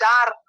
4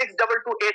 6228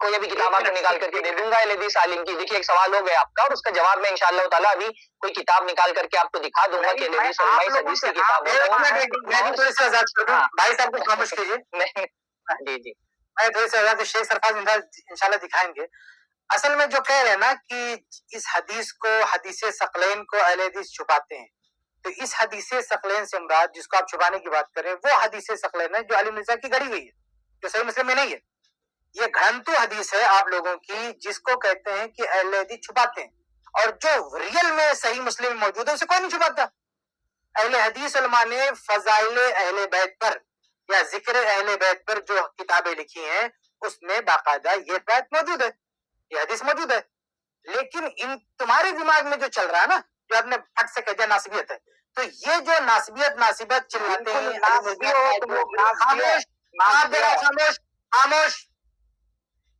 کوئی ابھی کتاب آپ کو نکال کر کے دے دوں گا اہل حدیث عالم کی. دیکھیے ایک سوال ہو گیا آپ کا اور اس کا جواب میں انشاءاللہ تعالیٰ ابھی کوئی کتاب نکال کر کے آپ کو دکھا دوں گا کہ اہل حدیث علماء اس حدیث کی کتاب بھائی صاحب کو خاموش کیجیے. جی جی میں تھوڑی سی آزاد شیخ سرفراز انشاءاللہ دکھائیں گے. اصل میں جو کہہ رہے ہیں نا کہ اس حدیث کو حدیث ثقلین کو اہل حدیث چھپاتے ہیں، تو اس حدیث ثقلین سے مراد جس کو آپ چھپانے کی بات کریں وہ حدیث ثقلین ہے جو علی مرزا کی گڑی ہوئی ہے، جو صحیح مسلم میں نہیں ہے. یہ گھنٹو حدیث ہے آپ لوگوں کی جس کو کہتے ہیں کہ اہل حدیث چھپاتے ہیں، اور جو ریل میں صحیح مسلم میں موجود ہے اسے کوئی نہیں چھپاتا. اہل حدیث علماء نے فضائل اہل بیت پر یا ذکر اہل بیت پر جو کتابیں لکھی ہیں اس میں باقاعدہ یہ بات موجود ہے، یہ حدیث موجود ہے. لیکن تمہارے دماغ میں جو چل رہا ہے نا، جو آپ نے پھٹ سے کہہ دیا ناسبیت ہے، تو یہ جو ناسبیت چلاتے ہیں، خاموش.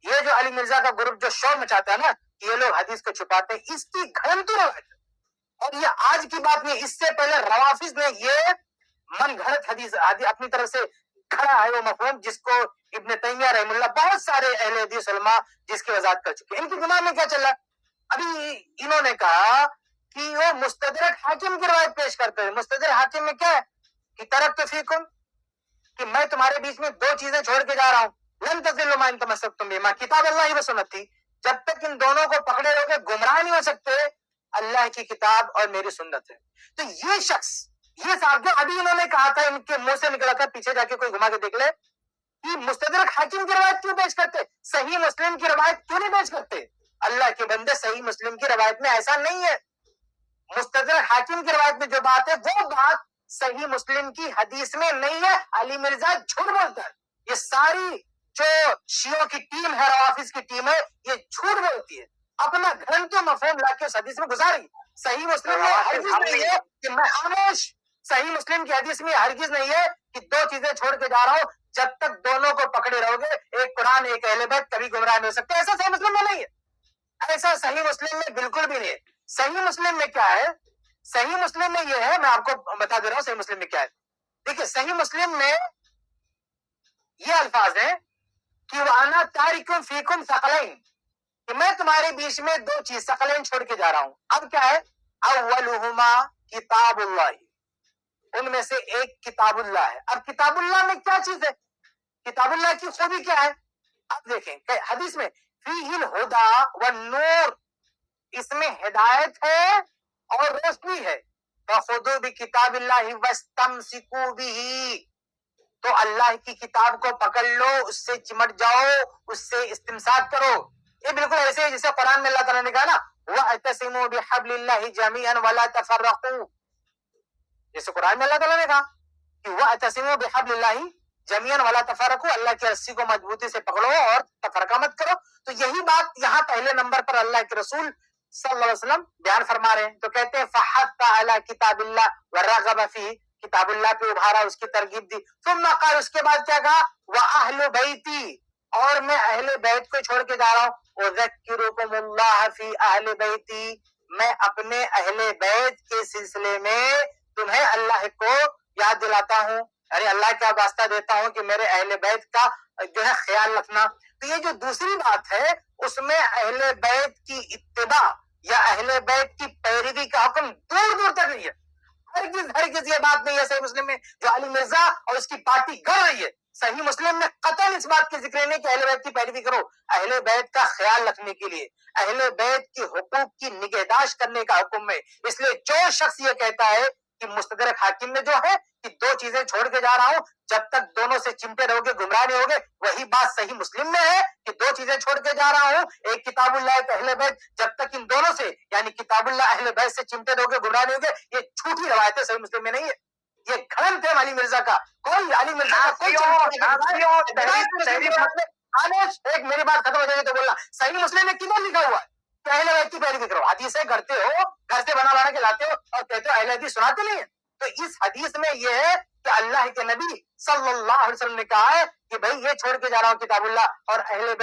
یہ جو علی مرزا کا گروپ جو شور مچاتا ہے نا، یہ لوگ حدیث کو چھپاتے ہیں، اس کی گھنٹو روایت ہے. اور یہ آج کی بات نہیں، اس سے پہلے روافظ نے یہ من گھڑت حدیث اپنی طرف سے کھڑا ہے وہ مفہوم جس کو ابن تیمیہ رحمہ اللہ بہت سارے اہل حدیث علماء جس کی وضاحت کر چکے ہیں. ان کے دماغ میں کیا چل رہا ہے؟ ابھی انہوں نے کہا کہ وہ مستدرک حاکم کی روایت پیش کرتے ہیں. مستدرک حاکم میں کیا ہے کہ ترکت فیکم، کہ میں تمہارے بیچ میں دو چیزیں چھوڑ کے جا رہا ہوں. لن تضلوا ما ان تمسکتم بہما، کتاب اللہ و سنت تھی. جب تک ان دونوں کو پکڑے رہو گے گمراہ نہیں ہو سکتے. اللہ کی کتاب اور میری سنت ہے. تو یہ شخص، یہ صاحب جو ابھی انہوں نے کہا تھا، ان کے منہ سے نکلا تھا، پیچھے جا کے کوئی گھما کے دیکھ لے، کہ مستدرک حاکم کی روایت کیوں پیش کرتے، صحیح مسلم کی روایت کیوں نہیں پیش کرتے؟ اللہ کے بندے، صحیح مسلم کی روایت میں ایسا نہیں ہے. مستدرک حاکم کی روایت میں جو بات ہے وہ بات صحیح مسلم کی حدیث میں نہیں ہے. علی مرزا جھوٹ بولتا ہے. یہ ساری جو شیعوں کی ٹیم ہے، روافظ کی ٹیم ہے، یہ جھوٹ بولتی ہے. اپنا گھنٹوں مفہوم لا کے اس حدیث میں گزاری. صحیح مسلم میں ہرگز نہیں ہے کہ میں خاموش، صحیح مسلم کی حدیث میں ہرگز نہیں ہے کہ دو چیزیں چھوڑ کے جا رہا ہوں، جب تک دونوں کو پکڑے رہو گے، ایک قرآن ایک اہل بیت، کبھی گمراہ نہیں ہو سکتے. ایسا صحیح مسلم میں نہیں ہے، ایسا صحیح مسلم میں بالکل بھی نہیں ہے. صحیح مسلم میں کیا ہے؟ صحیح مسلم میں یہ ہے، میں آپ کو بتا دے رہا ہوں صحیح مسلم میں کیا ہے. دیکھیے صحیح مسلم میں یہ الفاظ ہیں کہ وَأَنَا تَارِكٌ فِيكُمْ ثَقَلَيْنِ، کہ میں تمہارے بیچ میں دو چیز ثقلین چھوڑ کے جا رہا ہوں. اب کیا ہے؟ اولہما کتاب اللہ، ان میں سے ایک کتاب اللہ ہے. اب کتاب اللہ میں کیا چیز ہے؟ کتاب اللہ کی خوبی کیا ہے؟ اب دیکھیں کہ حدیث میں فیہ الہدی والنور، اس میں ہدایت ہے اور روشنی ہے. فخذوا بکتاب اللہ واستمسکوا بہ، تو اللہ کی کتاب کو پکڑ لو، اس سے چمٹ جاؤ، اس سے استمساک کرو. یہ بالکل ایسے ہے جیسے قرآن میں اللہ تعالیٰ نے کہا نا وَاعْتَصِمُوا بِحَبْلِ اللَّهِ جَمِيعًا وَلَا تَفَرَّقُوا، جیسے قرآن میں اللہ تعالیٰ نے کہا کہ وَاعْتَصِمُوا بِحَبْلِ اللَّهِ جَمِيعًا وَلَا تَفَرَّقُوا، اللہ کی رسی کو مضبوطی سے پکڑو اور تفرقہ مت کرو. تو یہی بات یہاں پہلے نمبر پر اللہ کے رسول صلی اللہ علیہ وسلم بیان فرما رہے ہیں. تو کہتے ہیں فَحَثَّ عَلَى كِتَابِ اللَّهِ وَرَغَبَ فِيهِ، کتاب اللہ پہ ابھارا، اس کی ترغیب دی. ثم قال، اس کے بعد کیا کہا؟ وَأَهْلُ بَيْتِي، اور میں اہل بیت کو چھوڑ کے جا رہا ہوں. اذکرکم اللہ فی اہل بیتی، میں اپنے اہل بیت کے سلسلے میں تمہیں اللہ کو یاد دلاتا ہوں، ارے اللہ کا واسطہ دیتا ہوں کہ میرے اہل بیت کا جو ہے خیال رکھنا. تو یہ جو دوسری بات ہے اس میں اہل بیت کی اتباع یا اہل بیت کی پیروی کا حکم دور دور تک نہیں ہے. ہرگز یہ بات نہیں ہے صحیح مسلم میں جو علی مرزا اور اس کی پارٹی کر رہی ہے. صحیح مسلم میں قطعاً اس بات کی ذکر نہیں کہ اہل بیت کی پیروی کرو. اہل بیت کا خیال رکھنے کے لیے، اہل بیت کی حقوق کی نگہداشت کرنے کا حکم ہے. اس لیے جو شخص یہ کہتا ہے کہ مستدرک حاکم میں جو ہے کہ دو چیزیں چھوڑ کے جا رہا ہوں، جب تک دونوں سے چمٹے رہو گے گمراہ نہیں ہوگے، وہی بات صحیح مسلم میں ہے کہ دو چیزیں چھوڑ کے جا رہا ہوں، ایک کتاب اللہ ایک اہل بیت، جب تک ان دونوں سے یعنی کتاب اللہ اہل بیت سے چمٹے رہو گے گمراہ نہیں ہوگے. یہ جھوٹی روایت ہے، صحیح مسلم میں نہیں ہے. یہ گھڑن تھے علی مرزا کا. کوئی علی مرزا کا کوئی ایک میری بات ختم ہو جائے گی تو بولنا صحیح مسلم میں کدھر لکھا ہوا ہے کہ اہل بیت کی پیروی کرو؟ حدیثیں گھڑتے ہو، گھر سے بنا بنا کے لاتے ہو اور کہتے ہو اہل حدیث سناتے نہیں ہیں. تو اس حدیث میں یہ ہے کہ اللہ کے نبی صلی اللہ علیہ وسلم نے کہا ہے کہ بھائی یہ چھوڑ کے جا رہا ہوں کتاب اللہ اور اہل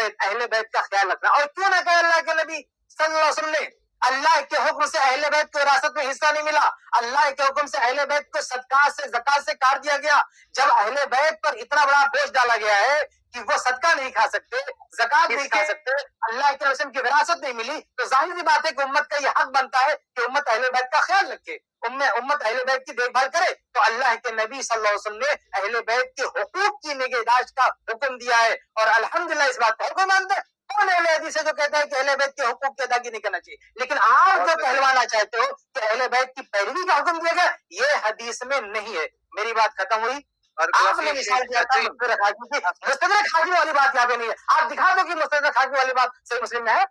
بیت کا خیال رکھنا. اور کیوں نہ کہا اللہ کے نبی صلی اللہ علیہ وسلم نے؟ اللہ کے حکم سے اہل بیت کو وراثت میں حصہ نہیں ملا، اللہ کے حکم سے اہل بیت کو صدقات سے زکات سے کاٹ دیا گیا. جب اہل بیت پر اتنا بڑا بوجھ ڈالا گیا ہے کہ وہ صدقہ نہیں کھا سکتے, زکات نہیں کھا سکتے, اللہ کے رسول کی وراثت نہیں ملی, تو ظاہر سی بات ہے کہ امت کا یہ حق بنتا ہے کہ امت اہل بیت کا خیال رکھے, امت اہل بیت کی دیکھ بھال کرے. تو اللہ کے نبی صلی اللہ علیہ وسلم نے اہل بیت کے حقوق کی نگہداشت کا حکم دیا ہے, اور الحمدللہ اس بات کا حکم مانتے ہیں. کون اہل حدیث ہے جو کہتا ہے کہ اہل بیت کے حقوق کی ادائیگی نہیں کرنا چاہیے؟ لیکن آپ جو کہلوانا چاہتے ہو کہ اہل بیت کی پیروی کا حکم دیا گیا, یہ حدیث میں نہیں ہے. میری بات ختم ہوئی. آپ نے مثال دیا تھا مستدرک حاکم کی, مستدرک حاکم والی بات یہاں پہ نہیں ہے. آپ دکھا دو کہ مستدرک حاکم والی بات صحیح مسلم میں ہے.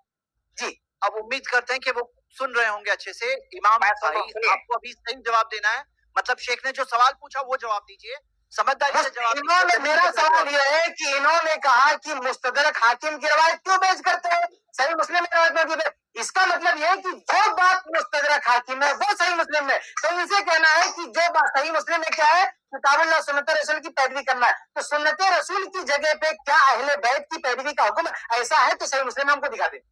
جی اب امید کرتے ہیں کہ وہ سن رہے ہوں گے اچھے سے. امام بھائی آپ کو ابھی صحیح جواب دینا ہے, مطلب شیخ نے جو سوال پوچھا وہ جواب دیجیے, سمجھداری سے جواب دیجیے. میرا سوال یہ ہے کہ انہوں نے کہا کہ مستدرک حاکم کی روایت کیوں پیش کرتے ہیں, صحیح مسلم کی روایت میں کیوں؟ اس کا مطلب یہ ہے کہ جو بات مستدرک حاکم ہے وہ صحیح مسلم میں, تو ان سے کہنا ہے کہ جو بات صحیح مسلم میں کیا ہے, کتاب اللہ سنت رسول کی پیروی کرنا ہے. تو سنت رسول کی جگہ پہ کیا اہل بیت کی پیروی کا حکم ایسا ہے تو صحیح مسلم میں ہم کو دکھا دیں.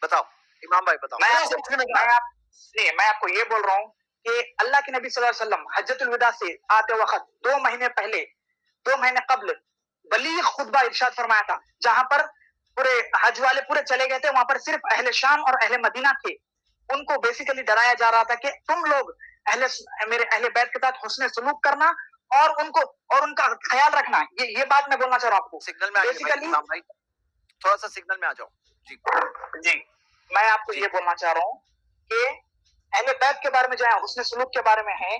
بتاؤ امام بھائی بتاؤ. میں آپ کو یہ بول رہا ہوں کہ اللہ کے نبی صلی اللہ علیہ وسلم حجۃ الوداع سے آتے وقت 2 مہینے پہلے 2 مہینے قبل بلیغ خطبہ ارشاد فرمایا تھا, جہاں پر پورے حج والے پورے چلے گئے تھے, وہاں پر صرف اہل شام اور اہل مدینہ تھے. ان کو بیسیکلی ڈرایا جا رہا تھا کہ تم لوگ میرے اہل بیت کے ساتھ حسن سلوک کرنا اور ان کا خیال رکھنا. یہ بات میں بولنا چاہ رہا ہوں آپ کو. سگنل میں آئیے امام بھائی, تھوڑا سا سگنل میں آ جاؤ. جی میں آپ کو یہ بولنا چاہ رہا ہوں کہ اہل بیت کے بارے میں جو ہے حسن سلوک کے بارے میں ہے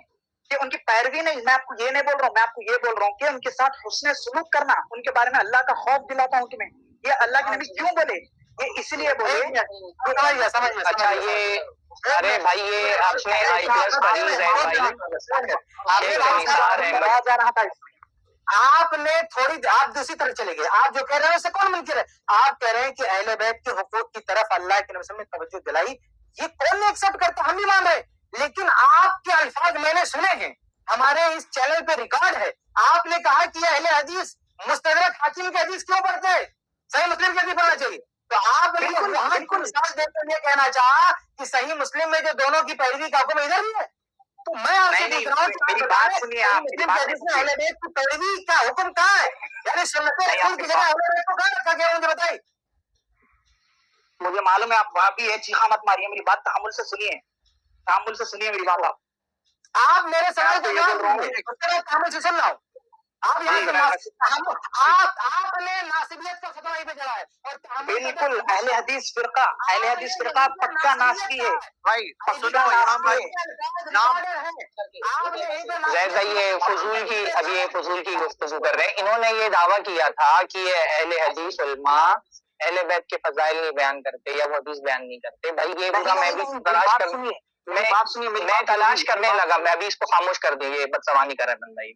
کہ ان کی پیروی نہیں, میں آپ کو یہ نہیں بول رہا ہوں, میں آپ کو یہ بول رہا ہوں کہ ان کے ساتھ حسن سلوک کرنا, ان کے بارے میں اللہ کا خوف دلاتا ہوں تمہیں. یہ اللہ کے نبی کیوں بولے؟ یہ اس لیے بولے. اچھا یہ ارے بھائی یہ آپ نے آئی پلس پڑھی ہے بھائی, جا رہا تھا آپ نے آپ دوسری طرف چلے گئے. آپ جو کہہ رہے ہیں اسے کون منکر ہے؟ آپ کہہ رہے ہیں کہ اہل بیت کے حقوق کی طرف اللہ کے نبی نے توجہ دلائی, یہ کون نہیں ایکسپٹ کرتا, ہم بھی مان رہے. لیکن آپ کے الفاظ میں نے سنے ہیں, ہمارے اس چینل پہ ریکارڈ ہے, آپ نے کہا کہ اہل حدیث مستدرک حاکم کی حدیث کیوں پڑھتے ہیں, صحیح مسلم کی حدیث پڑھنا چاہیے. تو آپ نے وہاں کو مثال دیتے ہوئے کہنا چاہا کہ صحیح مسلم میں جو دونوں کی پیروی کا حکم ادھر ہی ہے. تو میں آپ سے پوچھ رہا ہوں کہ میری بات سنیے, آپ مسلم کی حدیث میں اہل بیت کی پیروی کا حکم کہاں ہے؟ یعنی سنت رسول کی جگہ اہل بیت کو کہاں رکھا گیا, مجھے بتائیے. مجھے معلوم ہے آپ وہاں بھی ہے, چیخا مت ماریے, میری بات تحمل سے سنیے, تحمل سے سنیے میری بات. آپ میرے سوال کا جواب دیجیے, تحمل سے سن رہا ہوں. آپ یہاں آپ نے ناصبیت کا فتویٰ پہ چلا ہے, اور بالکل اہل حدیث فرقہ پکا ناسبی ہے. بھائی سنو امام بھائی, نام زید بھائی یہ فضول کی گفتگو کر رہے ہیں. انہوں نے یہ دعویٰ کیا تھا کہ یہ اہل حدیث علماء اہل بیت کے فضائل نہیں بیان کرتے یا وہ حدیث بیان نہیں کرتے. بھائی یہ پورا میں بھی تلاش کرنے لگا, میں بھی اس کو خاموش کر دیں, یہ بدزبانی کر رہا ہے بندہ. یہ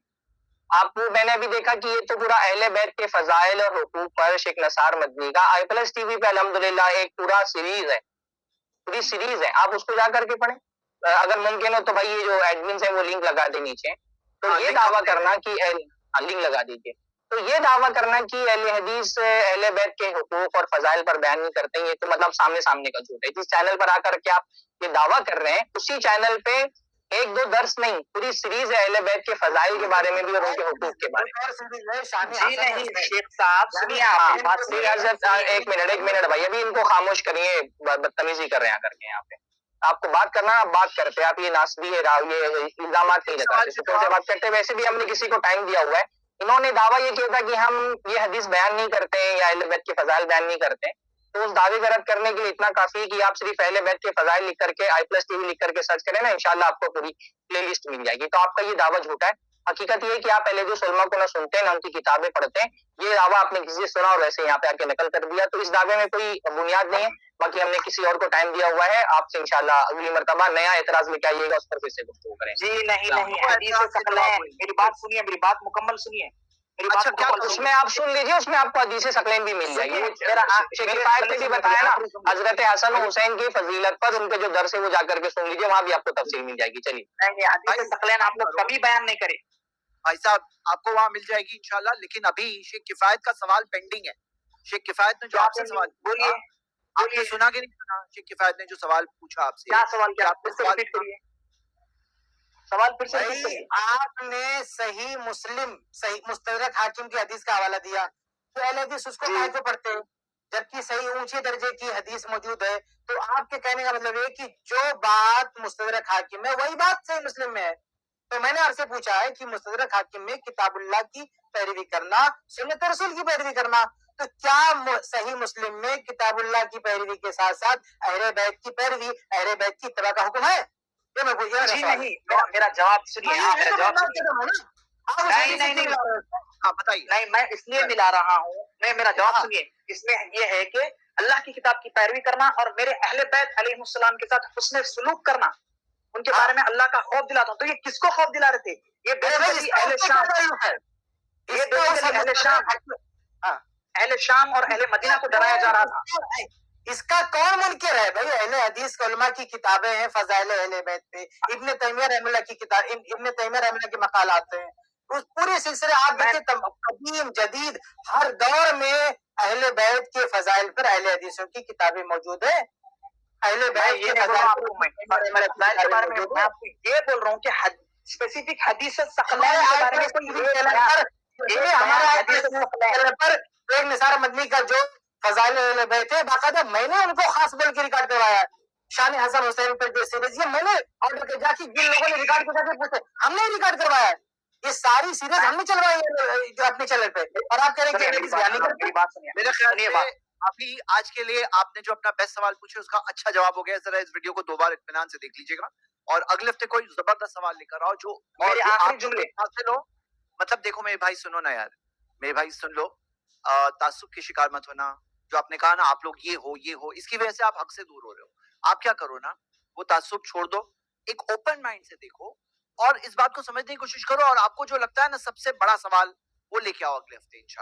آپ کو میں نے ابھی دیکھا کہ یہ تو پورا اہل بیت کے فضائل اور حقوق پر شیخ نثار مدنی کا آئی پلس ٹی وی پہ الحمدللہ ایک پورا سیریز ہے, پوری سیریز ہے, آپ اس کو جا کر کے پڑھیں اگر ممکن ہو تو. بھائی یہ جو ایڈمنس ہیں وہ لنک لگا دیں نیچے. تو یہ دعویٰ کرنا کہ لنک لگا دیجیے, تو یہ دعویٰ کرنا کہ اہل حدیث اہل بیت کے حقوق اور فضائل پر بیان نہیں کرتے, یہ تو مطلب سامنے کا جھوٹ ہے. جس چینل پر آ کر کے آپ یہ دعویٰ کر رہے ہیں اسی چینل پہ 1-2 درس نہیں, پوری سیریز ہے اہل بیت کے فضائل کے بارے میں بھی اور ان کے حقوق کے بارے میں. جی نہیں شیخ صاحب سنیے, آپ ایک منٹ بھائی, ابھی ان کو خاموش کریے, بدتمیزی کر رہے ہیں آ کر کے یہاں پہ. آپ کو بات کرنا آپ بات کرتے, آپ یہ ناسبی ہے یہ الزامات نہیں لگاتے, سکون سے بات کرتے. ویسے بھی ہم نے کسی کو ٹائم دیا ہوا ہے. انہوں نے دعویٰ یہ کیا تھا کہ ہم یہ حدیث بیان نہیں کرتے یا اہل بیت کے فضائل بیان نہیں کرتے, تو اس دعوے کا رد کرنے کے لیے اتنا کافی ہے کہ آپ صرف اہل بیت کے فضائل لکھ کر کے آئی پلس ٹی وی لکھ کر کے سرچ کریں نا, انشاءاللہ آپ کو پوری پلے لسٹ مل جائے گی. تو آپ کا یہ دعویٰ جھوٹا ہے. حقیقت یہ ہے کہ آپ اہل حدیث علماء کو نہ سنتے ہیں نہ ان کی کتابیں پڑھتے ہیں. یہ دعویٰ آپ نے کسی سے سنا اور ویسے یہاں پہ آ کے نقل کر دیا, تو اس دعوے میں کوئی بنیاد نہیں ہے. باقی ہم نے کسی اور کو ٹائم دیا ہوا ہے, آپ سے انشاءاللہ اگلی مرتبہ نیا اعتراض لے کے آئیے گا, اس پر پھر سے گفتگو کریں. جی نہیں حدیث ثقلین, میری بات سنیے, میری بات مکمل سنیے. اس میں آپ سن لیجیے, اس میں آپ کو حدیث ثقلین بھی مل جائے گی. کفایت نے بھی بتایا نا حضرت حسن و حسین کی فضیلت پر, ان کے جو درس ہے وہ جا کر کے سن لیجیے, وہاں بھی آپ کو تفصیل مل جائے گی. چلیے حدیث ثقلین آپ لوگ کبھی بیان نہیں کرے. بھائی صاحب آپ کو وہاں مل جائے گی انشاءاللہ, لیکن ابھی شیخ کفایت کا سوال پینڈنگ ہے. شیخ کفایت نے جو آپ سے سوال بولیے, آپ نے سنا کہ نہیں سنا؟ شیخ کفایت نے جو سوال پوچھا آپ سے, کیا سوال کیا, آپ سے ریپیٹ کریے سوال پھر سے. آپ نے صحیح مسلم صحیح مستدرک حاکم کی حدیث کا حوالہ دیا, تو اہل حدیث اس کو جی۔ کہہ کو پڑھتے ہیں جبکہ صحیح اونچے درجے کی حدیث موجود ہے. تو آپ کے کہنے کا مطلب یہ کہ جو بات مستدرک حاکم ہے وہی بات صحیح مسلم میں ہے. تو میں نے آپ سے پوچھا ہے کہ مستدرک حاکم میں کتاب اللہ کی پیروی کرنا سنت رسول کی پیروی کرنا، تو کیا صحیح مسلم میں کتاب اللہ کی پیروی کے ساتھ ساتھ اہل بیت کی پیروی، اہل بیت کی اتباع کا حکم ہے؟ یہ میں یہ میرا جی سوال ہے. نہیں، میرا جواب سنیے، یہ آپ میرا تو جواب میں سنیے. کہہ رہا ہوں نا. آپ اس نہیں، حدیث سے نہیں، کیوں نہیں. لا رہے ہیں؟ ہاں بتائیے. نہیں، میں اس لیے ملا رہا ہوں، میرا جواب ہاں. سنیے. اس میں یہ ہے کہ اللہ کی کتاب کی پیروی کرنا اور میرے اہل بیت علیہ السلام کے ساتھ حسن سلوک کرنا، ان کے ہاں. بارے میں اللہ کا خوف دلاتا ہوں. تو یہ کس کو خوف دلا رہے تھے؟ یہ ارے بھائی اس بیسیکلی کا اہل اس سے شام، کیا تعلق ہے؟ یہ اس کا اس بیسیکلی اہل شام، ہاں. اہل شام اور اہل مدینہ کو ڈرایا جا رہا تھا. اس کا کون منکر ہے بھائی؟ اہل حدیث کے علماء کی کتابیں ہیں فضائل اہل بیت پہ، ابن تیمیہ رحمہ اللہ کی کتاب، ابن تیمیہ رحمہ اللہ کے مقالات ہیں. اس پورے سلسلے آپ دیکھیں قدیم جدید ہر دور میں اہل بیت کے فضائل پر اہل حدیثوں کی کتابیں موجود ہیں. اہل میں بیت یہ کے نہیں بول رہا ہوں آپ کو، فضائل میں فضائل کے بارے میں میں آپ کو یہ بول رہا ہوں کہ اسپیسیفک حدیث ثقلین کے بارے میں کوئی ایک نثار مدنی کا جو فضائل اہل بیت ہے باقاعدہ میں نے ان کو خاص بول کے ریکارڈ کروایا ہے. شان حسن حسین پر جو سیریز یہ میں نے آرڈر کر جا کے جن لوگوں نے ریکارڈ کر کے پوچھے ہم نے ریکارڈ کروایا ہے. یہ ساری سیریز ہم نے چلوائی ہے جو اپنے چینل پہ، اور آپ کہہ رہے ہیں کہ میری بات سنیے. میرے خیال سنیے سے بات. ابھی آج کے لیے آپ نے جو اپنا بیسٹ سوال پوچھے اس کا اچھا جواب ہو گیا. ذرا اس ویڈیو کو 2 بار اطمینان سے دیکھ لیجیے گا اور اگلے ہفتے کوئی زبردست سوال لے کر آؤ جو میرے آخری جملے. حاصل ہو. مطلب دیکھو میرے بھائی سنو نا یار، میرے بھائی سن لو. تعصب کی شکار مت ہونا. جو آپ نے کہا نا آپ لوگ یہ ہو اس کی وجہ سے آپ حق سے دور ہو رہے ہو. آپ کیا کرو نا، وہ تعصب چھوڑ دو، ایک اوپن مائنڈ سے دیکھو اور اس بات کو سمجھنے کی کوشش کرو، اور آپ کو جو لگتا ہے نا سب سے بڑا سوال وہ لے کے آؤ اگلے ہفتے انشاءاللہ.